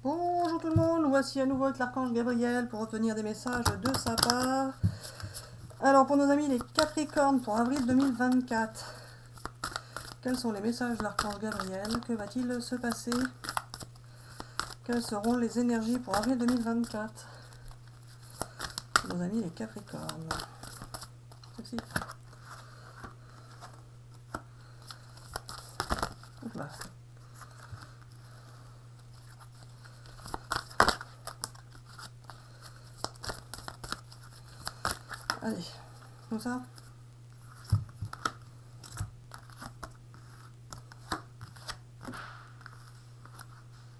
Bonjour tout le monde, voici à nouveau avec l'archange Gabriel pour obtenir des messages de sa part. Alors pour nos amis les Capricornes pour avril 2024, quels sont les messages de l'archange Gabriel? Que va-t-il se passer? Quelles seront les énergies pour avril 2024? Nos amis les Capricornes. Sexy. Oula. Allez, comme ça.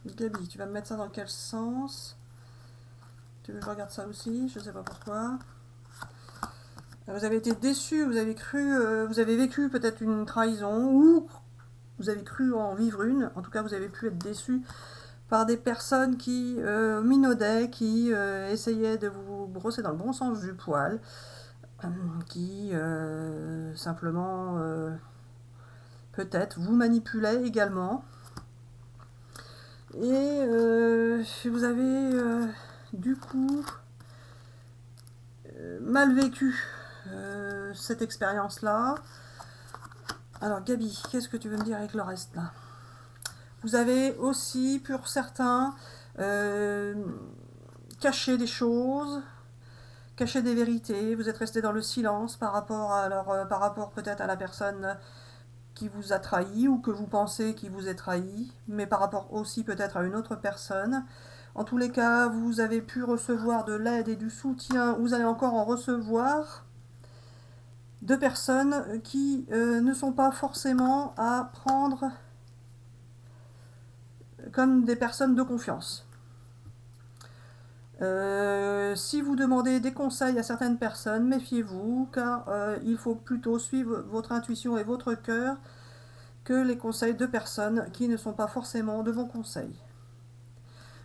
Gabi, tu vas me mettre ça dans quel sens? Tu veux que je regarde ça aussi? Je sais pas pourquoi. Vous avez été déçu, vous avez cru, vous avez vécu peut-être une trahison, ou vous avez cru en vivre une. En tout cas, vous avez pu être déçu par des personnes qui minaudaient, qui essayaient de vous brosser dans le bon sens du poil, qui simplement peut-être vous manipulaient également. Et vous avez du coup mal vécu cette expérience-là. Alors Gabi, qu'est-ce que tu veux me dire avec le reste là? Vous avez aussi, pour certains, caché des choses, caché des vérités. Vous êtes resté dans le silence par rapport à par rapport peut-être à la personne qui vous a trahi ou que vous pensez qui vous est trahi, mais par rapport aussi peut-être à une autre personne. En tous les cas, vous avez pu recevoir de l'aide et du soutien. Vous allez encore en recevoir de personnes qui ne sont pas forcément à prendre comme des personnes de confiance. Si vous demandez des conseils à certaines personnes, méfiez-vous, car il faut plutôt suivre votre intuition et votre cœur que les conseils de personnes qui ne sont pas forcément de bons conseils.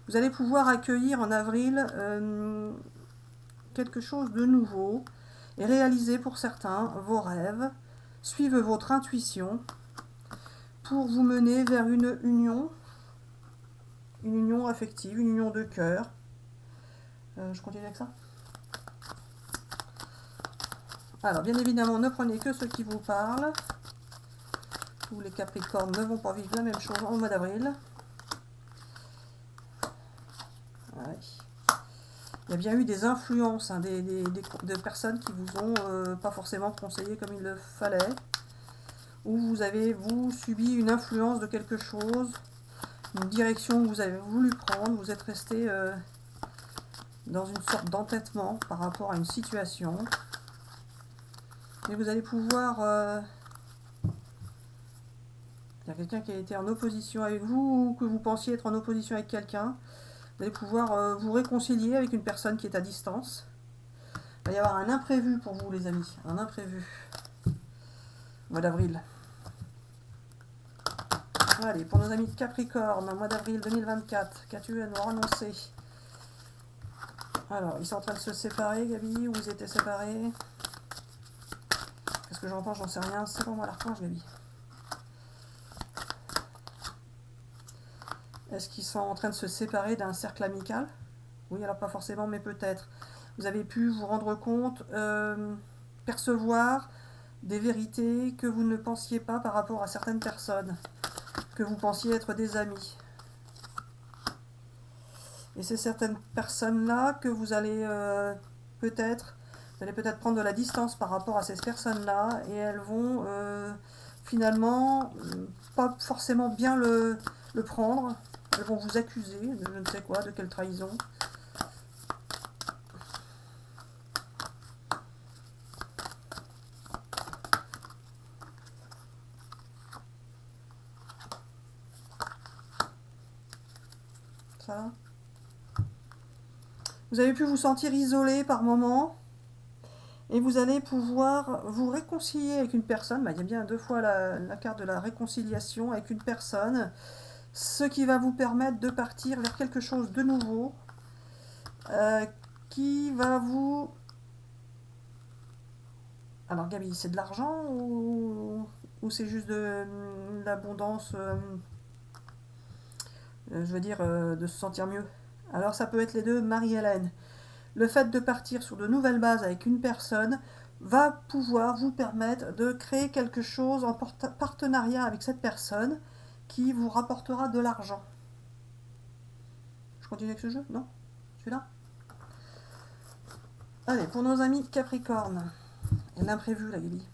Vous allez pouvoir accueillir en avril quelque chose de nouveau et réaliser pour certains vos rêves, suivre votre intuition pour vous mener vers une union affective, une union de cœur. Je continue avec ça. Alors, bien évidemment, ne prenez que ceux qui vous parlent. Tous les Capricornes ne vont pas vivre la même chose au mois d'avril. Ouais. Il y a bien eu des influences, hein, de personnes qui vous ont pas forcément conseillé comme il le fallait. Ou vous avez, vous, subi une influence de quelque chose, une direction que vous avez voulu prendre. Vous êtes resté dans une sorte d'entêtement par rapport à une situation. Mais vous allez pouvoir... il y a quelqu'un qui a été en opposition avec vous ou que vous pensiez être en opposition avec quelqu'un. Vous allez pouvoir vous réconcilier avec une personne qui est à distance. Il va y avoir un imprévu pour vous, les amis. Un imprévu. Mois d'avril. Allez, pour nos amis de Capricorne, mois d'avril 2024, qu'as-tu à nous annoncer? Alors, ils sont en train de se séparer, Gabi, ou ils étaient séparés? Qu'est-ce que j'entends? J'en sais rien. C'est pour moi l'archange, Gabi. Est-ce qu'ils sont en train de se séparer d'un cercle amical? Oui, alors pas forcément, mais peut-être. Vous avez pu vous rendre compte, percevoir des vérités que vous ne pensiez pas par rapport à certaines personnes, que vous pensiez être des amis. Et c'est certaines personnes-là que vous allez peut-être prendre de la distance par rapport à ces personnes-là, et elles vont finalement pas forcément bien le prendre. Elles vont vous accuser de je ne sais quoi, de quelle trahison. Ça. Vous avez pu vous sentir isolé par moments. Et vous allez pouvoir vous réconcilier avec une personne. Bah, il y a bien deux fois la carte de la réconciliation avec une personne. Ce qui va vous permettre de partir vers quelque chose de nouveau. Qui va vous... Alors Gabi, c'est de l'argent ou c'est juste de l'abondance je veux dire, de se sentir mieux. Alors ça peut être les deux, Marie-Hélène. Le fait de partir sur de nouvelles bases avec une personne va pouvoir vous permettre de créer quelque chose en partenariat avec cette personne qui vous rapportera de l'argent. Je continue avec ce jeu? Non? Celui-là? Allez, pour nos amis Capricorne. L'imprévu, la Gaby.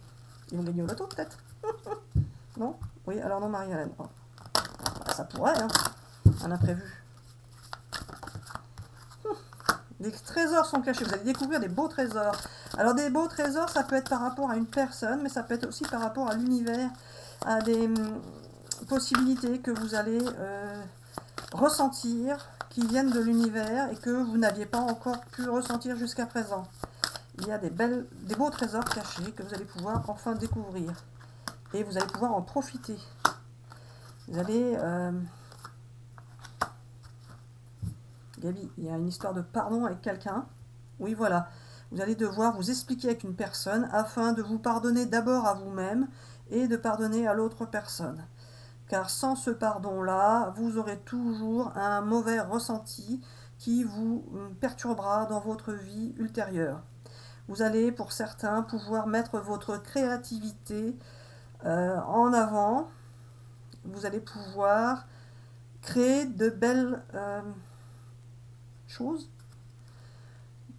Ils vont gagner au loto, peut-être? Non? Oui, alors non, Marie-Hélène. Oh. Ça pourrait, hein? Un imprévu. Des trésors sont cachés. Vous allez découvrir des beaux trésors. Alors, des beaux trésors, ça peut être par rapport à une personne, mais ça peut être aussi par rapport à l'univers, à des possibilités que vous allez ressentir, qui viennent de l'univers et que vous n'aviez pas encore pu ressentir jusqu'à présent. Il y a des beaux trésors cachés que vous allez pouvoir enfin découvrir. Et vous allez pouvoir en profiter. Vous allez... Gaby, il y a une histoire de pardon avec quelqu'un. Oui, voilà. Vous allez devoir vous expliquer avec une personne afin de vous pardonner d'abord à vous-même et de pardonner à l'autre personne. Car sans ce pardon-là, vous aurez toujours un mauvais ressenti qui vous perturbera dans votre vie ultérieure. Vous allez, pour certains, pouvoir mettre votre créativité en avant. Vous allez pouvoir créer de belles choses.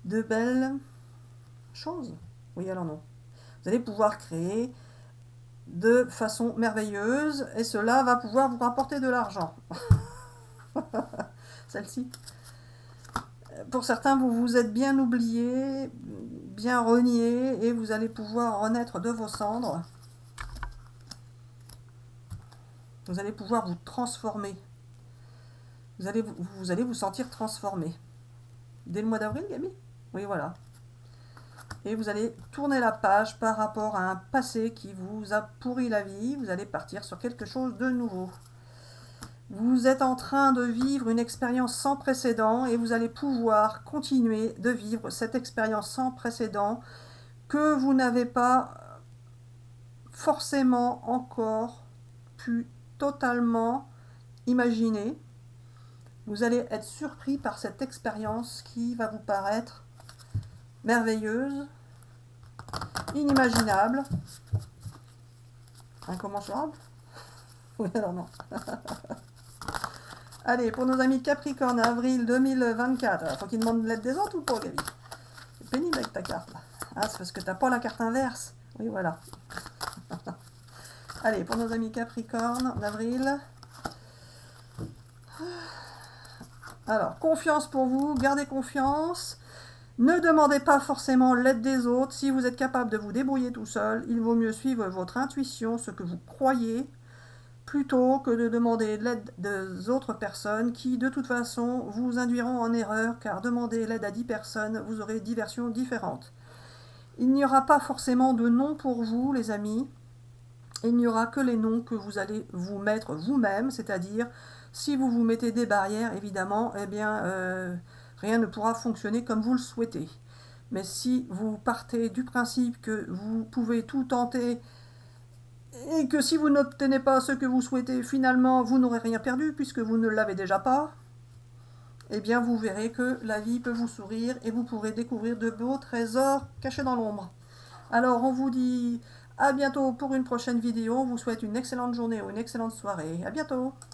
De belles choses. Oui, alors non. Vous allez pouvoir créer de façon merveilleuse et cela va pouvoir vous rapporter de l'argent. Celle-ci. Pour certains, vous vous êtes bien oublié, bien renié et vous allez pouvoir renaître de vos cendres. Vous allez pouvoir vous transformer. Vous allez vous sentir transformé. Dès le mois d'avril, Gaby? Oui, voilà. Et vous allez tourner la page par rapport à un passé qui vous a pourri la vie. Vous allez partir sur quelque chose de nouveau. Vous êtes en train de vivre une expérience sans précédent et vous allez pouvoir continuer de vivre cette expérience sans précédent que vous n'avez pas forcément encore pu totalement imaginer. Vous allez être surpris par cette expérience qui va vous paraître merveilleuse, inimaginable, incommensurable. Oui, alors non. Allez, pour nos amis Capricorne, avril 2024. Faut qu'ils demandent l'aide des autres ou pas, Gaby? C'est pénible avec ta carte, là. Ah, c'est parce que t'as pas la carte inverse. Oui, voilà. Allez, pour nos amis Capricorne, en avril. Alors, confiance pour vous, gardez confiance. Ne demandez pas forcément l'aide des autres. Si vous êtes capable de vous débrouiller tout seul, il vaut mieux suivre votre intuition, ce que vous croyez, plutôt que de demander l'aide des autres personnes qui, de toute façon, vous induiront en erreur, car demander l'aide à 10 personnes, vous aurez 10 versions différentes. Il n'y aura pas forcément de nom pour vous, les amis. Il n'y aura que les noms que vous allez vous mettre vous-même, c'est-à-dire, si vous vous mettez des barrières, évidemment, eh bien, rien ne pourra fonctionner comme vous le souhaitez. Mais si vous partez du principe que vous pouvez tout tenter et que si vous n'obtenez pas ce que vous souhaitez, finalement, vous n'aurez rien perdu puisque vous ne l'avez déjà pas, eh bien, vous verrez que la vie peut vous sourire et vous pourrez découvrir de beaux trésors cachés dans l'ombre. Alors, on vous dit à bientôt pour une prochaine vidéo. On vous souhaite une excellente journée ou une excellente soirée. À bientôt!